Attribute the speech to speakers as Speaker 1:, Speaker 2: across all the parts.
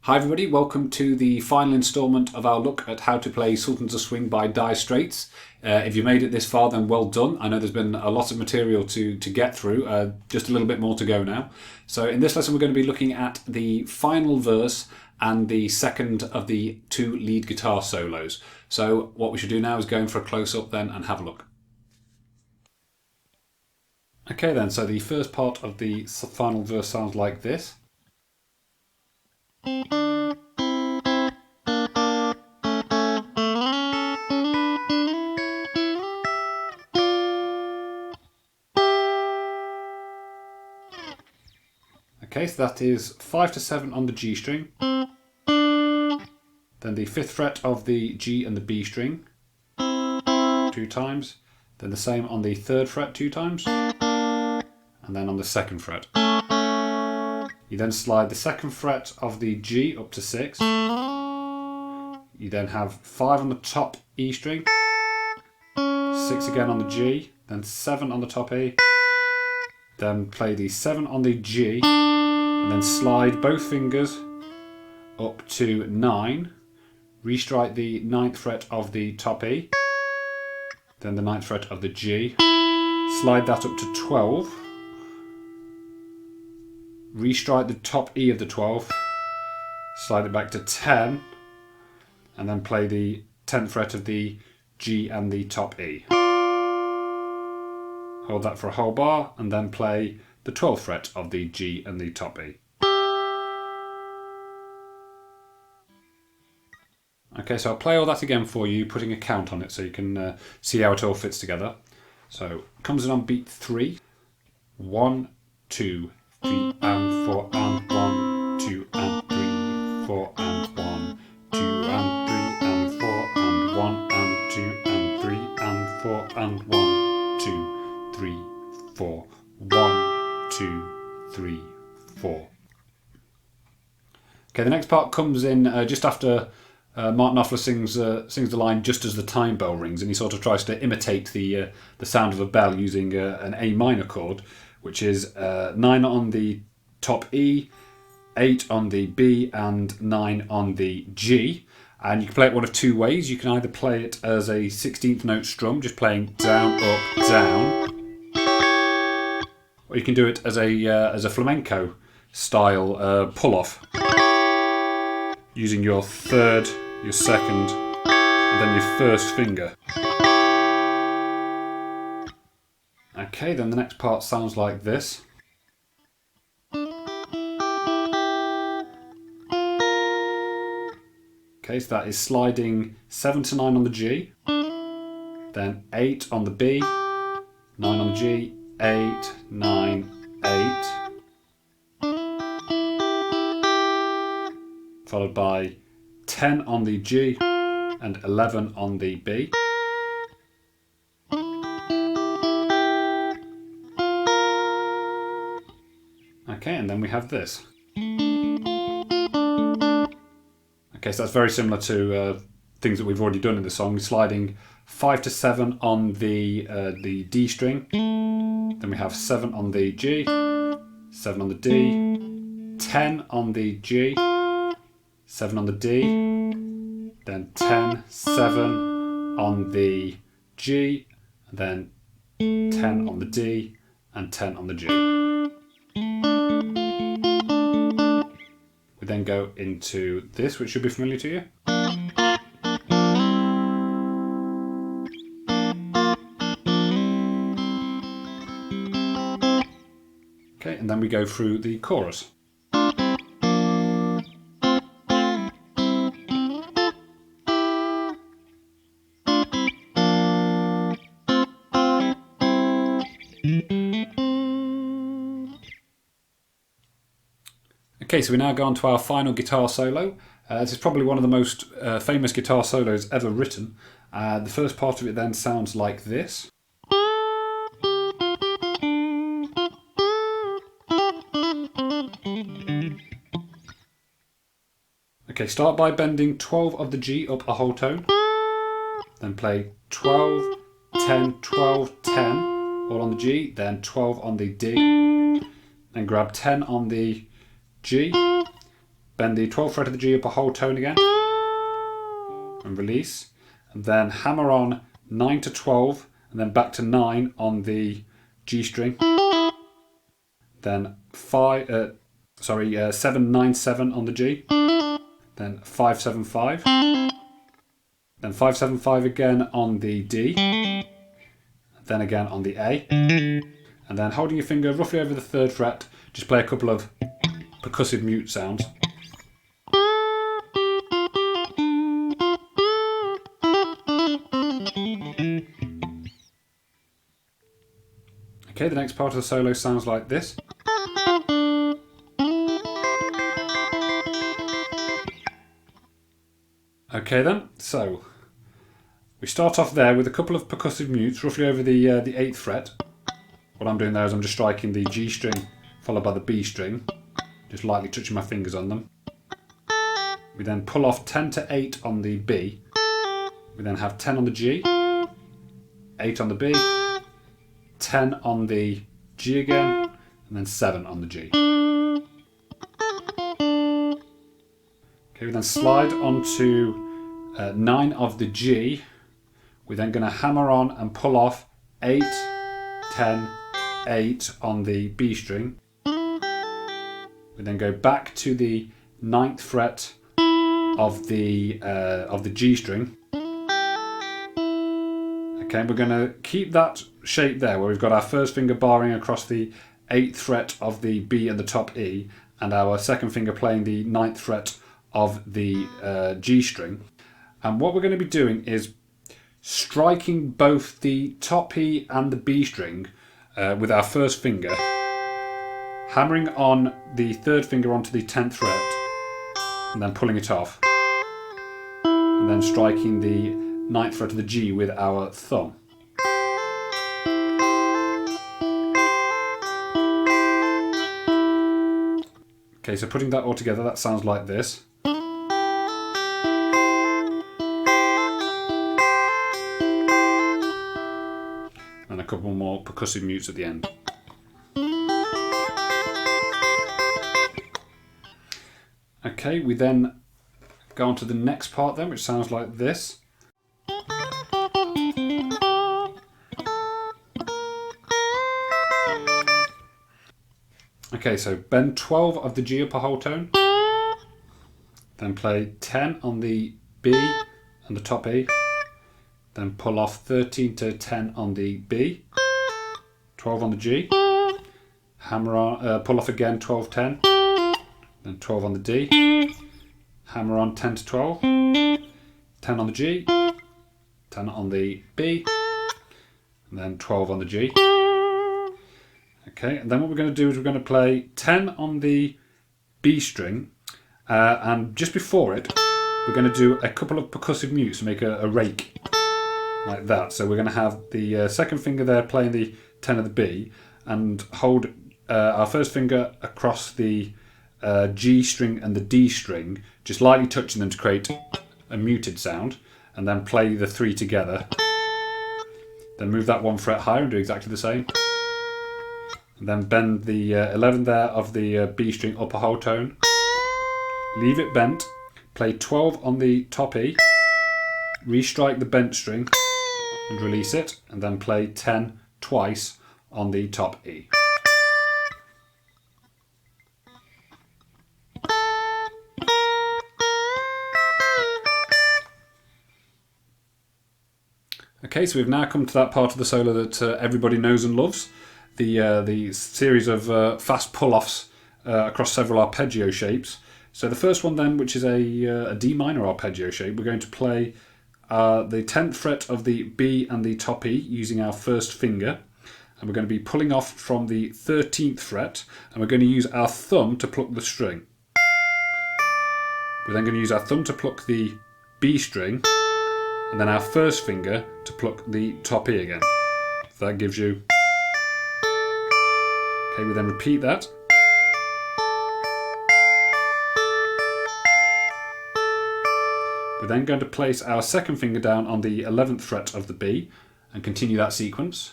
Speaker 1: Hi everybody, welcome to the final instalment of our look at how to play Sultans of Swing by Dire Straits. If you made it this far, then well done. I know there's been a lot of material to get through, just a little bit more to go now. So in this lesson we're going to be looking at the final verse and the second of the two lead guitar solos. So what we should do now is go in for a close-up then and have a look. Okay then, so the first part of the final verse sounds like this. Okay, so that is 5 to 7 on the G string, then the 5th fret of the G and the B string 2 times, then the same on the 3rd fret 2 times, and then on the 2nd fret. You then slide the 2nd fret of the G up to 6, you then have 5 on the top E string, 6 again on the G, then 7 on the top E, then play the 7 on the G, and then slide both fingers up to 9, restrike the 9th fret of the top E, then the 9th fret of the G, slide that up to 12, restrike the top E of the 12th, slide it back to 10, and then play the 10th fret of the G and the top E. Hold that for a whole bar, and then play the 12th fret of the G and the top E. Okay, so I'll play all that again for you, putting a count on it so you can see how it all fits together. So, it comes in on beat 3. 1, 2, 3 and 4 and 1, 2 and 3, 4 and 1, 2 and 3 and 4 and 1 and 2 and 3 and 4 and 1, 2, 3, 4, 1, 2, 3, 4. Okay, the next part comes in just after Mark Knopfler sings the line just as the time bell rings, and he sort of tries to imitate the sound of a bell using an A minor chord, which is 9 on the top E, 8 on the B, and 9 on the G. And you can play it one of two ways. You can either play it as a 16th note strum, just playing down, up, down, or you can do it as a flamenco style pull-off, using your 3rd, your 2nd, and then your 1st finger. Okay, then the next part sounds like this. Okay, so that is sliding 7 to 9 on the G, then 8 on the B, 9 on the G, 8, 9, 8, followed by 10 on the G and 11 on the B. Okay, and then we have this. Okay, so that's very similar to things that we've already done in the song, sliding 5 to 7 on the D string, then we have 7 on the G, 7 on the D, 10 on the G, 7 on the D, then 10, 7 on the G, and then 10 on the D, and 10 on the G. We then go into this, which should be familiar to you. Okay, and then we go through the chorus. Okay, so we now go on to our final guitar solo. This is probably one of the most famous guitar solos ever written. The first part of it then sounds like this. Okay, start by bending 12 of the G up a whole tone, then play 12, 10, 12, 10, all on the G, then 12 on the D, then grab 10 on the G, bend the 12th fret of the G up a whole tone again, and release, and then hammer on 9 to 12, and then back to 9 on the G string, then 7 9 7 on the G, then 5 7 5, then 5 7 5 again on the D, then again on the A, and then holding your finger roughly over the 3rd fret, just play a couple of percussive mute sounds. Okay, the next part of the solo sounds like this. Okay then, so we start off there with a couple of percussive mutes roughly over the 8th fret. What I'm doing there is I'm just striking the G string followed by the B string, just lightly touching my fingers on them. We then pull off 10 to 8 on the B. We then have 10 on the G, 8 on the B, 10 on the G again, and then 7 on the G. Okay, we then slide onto 9 of the G. We're then going to hammer on and pull off 8, 10, 8 on the B string. We then go back to the 9th fret of the G string. Okay, we're going to keep that shape there where we've got our first finger barring across the 8th fret of the B and the top E, and our second finger playing the 9th fret of the G string. And what we're going to be doing is striking both the top E and the B string with our first finger, hammering on the 3rd finger onto the 10th fret, and then pulling it off, and then striking the 9th fret of the G with our thumb. Okay, so putting that all together, that sounds like this. And a couple more percussive mutes at the end. Okay, we then go on to the next part then, which sounds like this. Okay, so bend 12 of the G up a whole tone, then play 10 on the B and the top E, then pull off 13 to 10 on the B, 12 on the G, hammer on, pull off again 12, 10, then 12 on the D, hammer on 10 to 12, 10 on the G, 10 on the B, and then 12 on the G. Okay, and then what we're going to do is we're going to play 10 on the B string, and just before it, we're going to do a couple of percussive mutes to make a rake, like that. So we're going to have the second finger there playing the 10 of the B, and hold our first finger across the G string and the D string, just lightly touching them to create a muted sound, and then play the 3 together. Then move that 1 fret higher and do exactly the same. And then bend the 11 there of the B string up a whole tone. Leave it bent. Play 12 on the top E. Restrike the bent string and release it. And then play 10 twice on the top E. Okay, so we've now come to that part of the solo that everybody knows and loves. The series of fast pull-offs across several arpeggio shapes. So the first one then, which is a D minor arpeggio shape, we're going to play the 10th fret of the B and the top E using our first finger. And we're going to be pulling off from the 13th fret, and we're going to use our thumb to pluck the string. We're then going to use our thumb to pluck the B string, and then our first finger to pluck the top E again. So that gives you... Okay, we then repeat that. We're then going to place our second finger down on the 11th fret of the B and continue that sequence.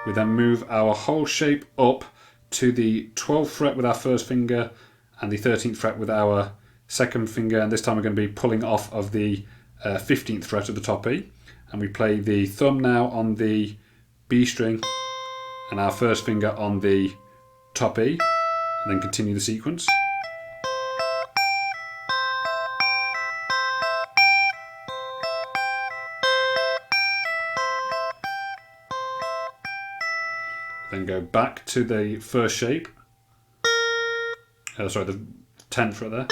Speaker 1: We then move our whole shape up to the 12th fret with our first finger and the 13th fret with our second finger, and this time we're going to be pulling off of the 15th fret of the top E, and we play the thumb now on the B string and our first finger on the top E, and then continue the sequence. Then go back to the first shape, sorry, the 10th fret there.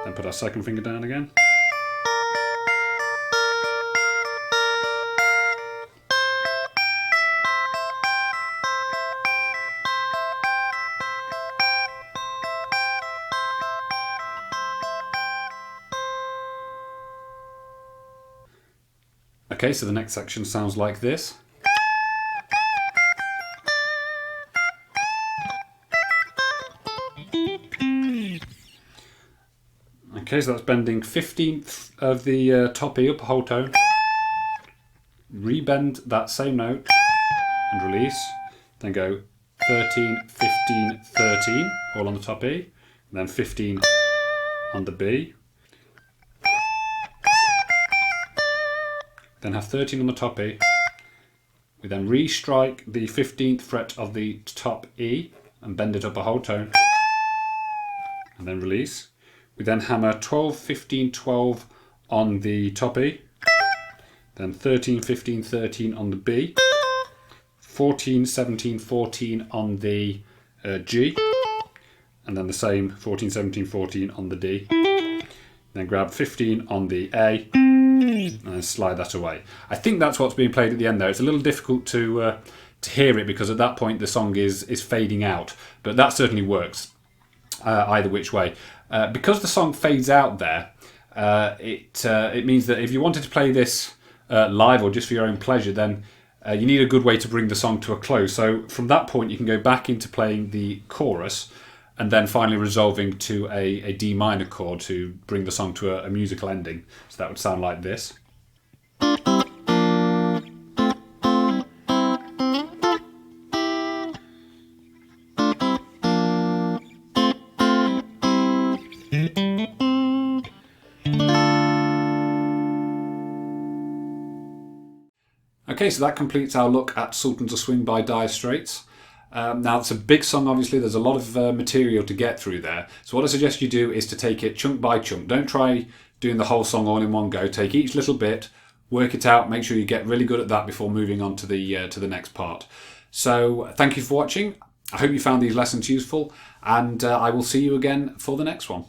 Speaker 1: Then put our second finger down again. Okay, so the next section sounds like this. Okay, so that's bending 15th of the top E up a whole tone. Rebend that same note and release. Then go 13, 15, 13, all on the top E. And then 15 on the B. Then have 13 on the top E. We then re-strike the 15th fret of the top E and bend it up a whole tone. And then release. We then hammer 12, 15, 12 on the top E. Then 13, 15, 13 on the B. 14, 17, 14 on the G. And then the same 14, 17, 14 on the D. Then grab 15 on the A. And then slide that away. I think that's what's being played at the end there. It's a little difficult to hear it because at that point the song is fading out, but that certainly works either which way. Because the song fades out there, it means that if you wanted to play this live or just for your own pleasure, then you need a good way to bring the song to a close. So from that point you can go back into playing the chorus and then finally resolving to a D minor chord to bring the song to a musical ending. So that would sound like this. Okay, so that completes our look at Sultans of Swing by Dire Straits. Now it's a big song, obviously there's a lot of material to get through there, so what I suggest you do is to take it chunk by chunk. Don't try doing the whole song all in one go. Take each little bit, work it out, make sure you get really good at that before moving on to the next part. So thank you for watching. I hope you found these lessons useful, and I will see you again for the next one.